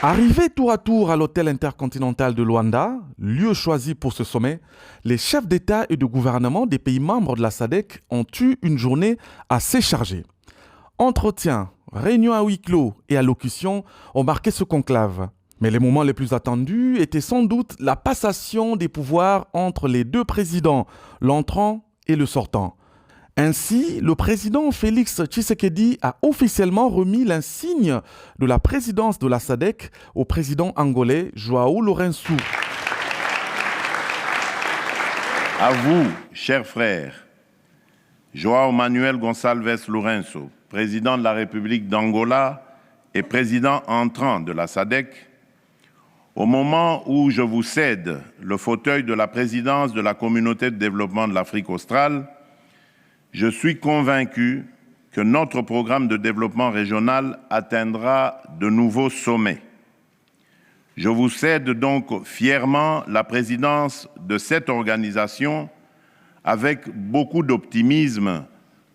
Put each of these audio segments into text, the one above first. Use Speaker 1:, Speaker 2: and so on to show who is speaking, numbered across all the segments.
Speaker 1: Arrivés tour à tour à l'hôtel intercontinental de Luanda, lieu choisi pour ce sommet, les chefs d'État et de gouvernement des pays membres de la SADC ont eu une journée assez chargée. Entretiens, réunions à huis clos et allocutions ont marqué ce conclave. Mais les moments les plus attendus étaient sans doute la passation des pouvoirs entre les deux présidents, l'entrant et le sortant. Ainsi, le président Félix Tshisekedi a officiellement remis l'insigne de la présidence de la SADC au président angolais João Lourenço.
Speaker 2: À vous, chers frères, João Manuel Gonçalves Lourenço, président de la République d'Angola et président entrant de la SADC, au moment où je vous cède le fauteuil de la présidence de la Communauté de développement de l'Afrique australe, je suis convaincu que notre programme de développement régional atteindra de nouveaux sommets. Je vous cède donc fièrement la présidence de cette organisation avec beaucoup d'optimisme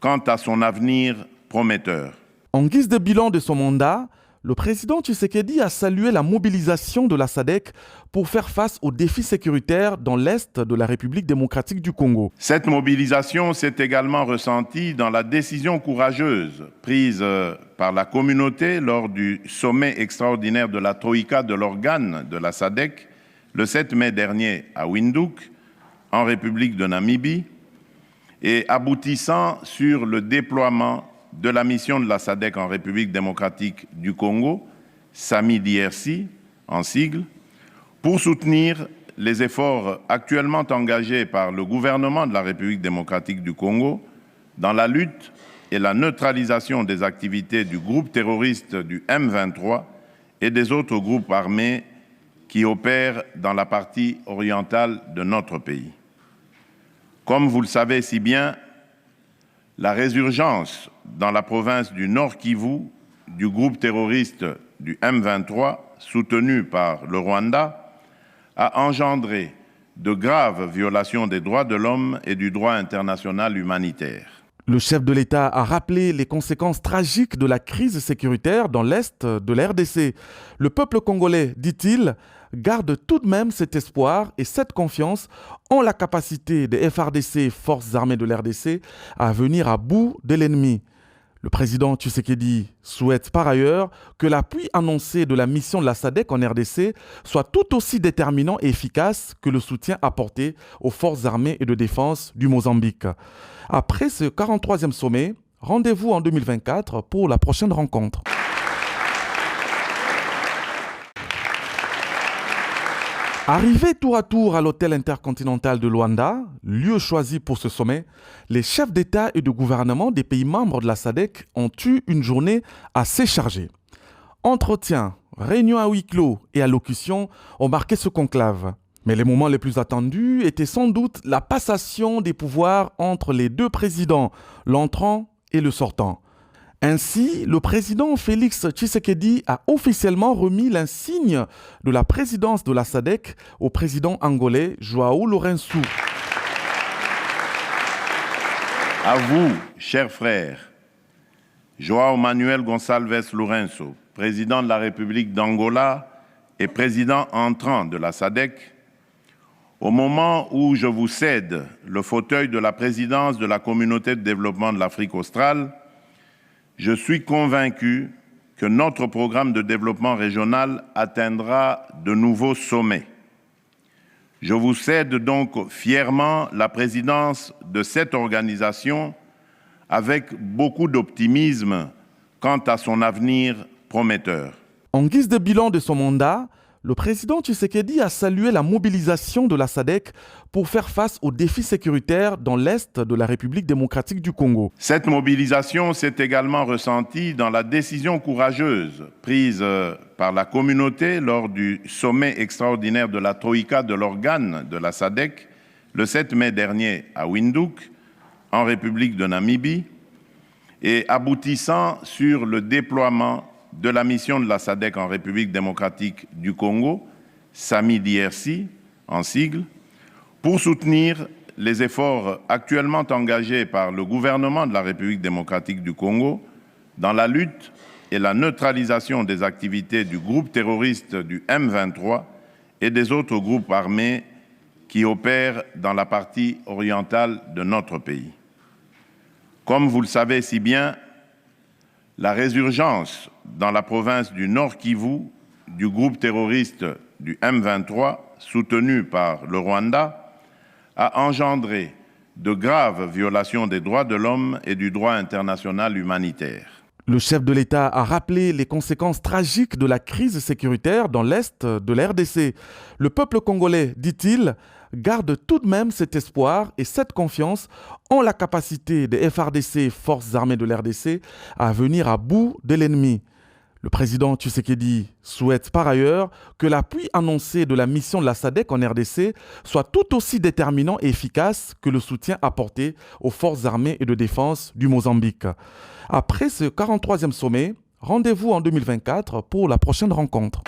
Speaker 2: quant à son avenir prometteur.
Speaker 1: En guise de bilan de son mandat, le président Tshisekedi a salué la mobilisation de la SADC pour faire face aux défis sécuritaires dans l'Est de la République démocratique du Congo.
Speaker 2: Cette mobilisation s'est également ressentie dans la décision courageuse prise par la communauté lors du sommet extraordinaire de la Troïka de l'organe de la SADC le 7 mai dernier à Windhoek, en République de Namibie, et aboutissant sur le déploiement de la mission de la SADC en République démocratique du Congo, SAMI-DRC en sigle, pour soutenir les efforts actuellement engagés par le gouvernement de la République démocratique du Congo dans la lutte et la neutralisation des activités du groupe terroriste du M23 et des autres groupes armés qui opèrent dans la partie orientale de notre pays. Comme vous le savez si bien, la résurgence dans la province du Nord Kivu du groupe terroriste du M23, soutenu par le Rwanda, a engendré de graves violations des droits de l'homme et du droit international humanitaire.
Speaker 1: Le chef de l'État a rappelé les conséquences tragiques de la crise sécuritaire dans l'Est de la RDC. Le peuple congolais, dit-il, garde tout de même cet espoir et cette confiance en la capacité des FARDC, Forces armées de l'RDC, à venir à bout de l'ennemi. Le président Tshisekedi souhaite par ailleurs que l'appui annoncé de la mission de la SADC en RDC soit tout aussi déterminant et efficace que le soutien apporté aux forces armées et de défense du Mozambique. Après ce 43e sommet, rendez-vous en 2024 pour la prochaine rencontre. Arrivés tour à tour à l'hôtel intercontinental de Luanda, lieu choisi pour ce sommet, les chefs d'État et de gouvernement des pays membres de la SADC ont eu une journée assez chargée. Entretiens, réunions à huis clos et allocutions ont marqué ce conclave. Mais les moments les plus attendus étaient sans doute la passation des pouvoirs entre les deux présidents, l'entrant et le sortant. Ainsi, le président Félix Tshisekedi a officiellement remis l'insigne de la présidence de la SADC au président angolais João Lourenço.
Speaker 2: À vous, chers frères, João Manuel Gonçalves Lourenço, président de la République d'Angola et président entrant de la SADC, au moment où je vous cède le fauteuil de la présidence de la Communauté de développement de l'Afrique australe, je suis convaincu que notre programme de développement régional atteindra de nouveaux sommets. Je vous cède donc fièrement la présidence de cette organisation avec beaucoup d'optimisme quant à son avenir prometteur.
Speaker 1: En guise de bilan de son mandat, le président Tshisekedi a salué la mobilisation de la SADC pour faire face aux défis sécuritaires dans l'Est de la République démocratique du Congo.
Speaker 2: Cette mobilisation s'est également ressentie dans la décision courageuse prise par la communauté lors du sommet extraordinaire de la Troïka de l'organe de la SADC le 7 mai dernier à Windhoek, en République de Namibie, et aboutissant sur le déploiement de la mission de la SADC en République démocratique du Congo, SAMI-DRC en sigle, pour soutenir les efforts actuellement engagés par le gouvernement de la République démocratique du Congo dans la lutte et la neutralisation des activités du groupe terroriste du M23 et des autres groupes armés qui opèrent dans la partie orientale de notre pays. Comme vous le savez si bien, la résurgence dans la province du Nord Kivu du groupe terroriste du M23, soutenu par le Rwanda, a engendré de graves violations des droits de l'homme et du droit international humanitaire.
Speaker 1: Le chef de l'État a rappelé les conséquences tragiques de la crise sécuritaire dans l'Est de la RDC. Le peuple congolais, dit-il, garde tout de même cet espoir et cette confiance en la capacité des FARDC, Forces armées de la RDC, à venir à bout de l'ennemi. Le président Tshisekedi souhaite par ailleurs que l'appui annoncé de la mission de la SADC en RDC soit tout aussi déterminant et efficace que le soutien apporté aux forces armées et de défense du Mozambique. Après ce 43e sommet, rendez-vous en 2024 pour la prochaine rencontre.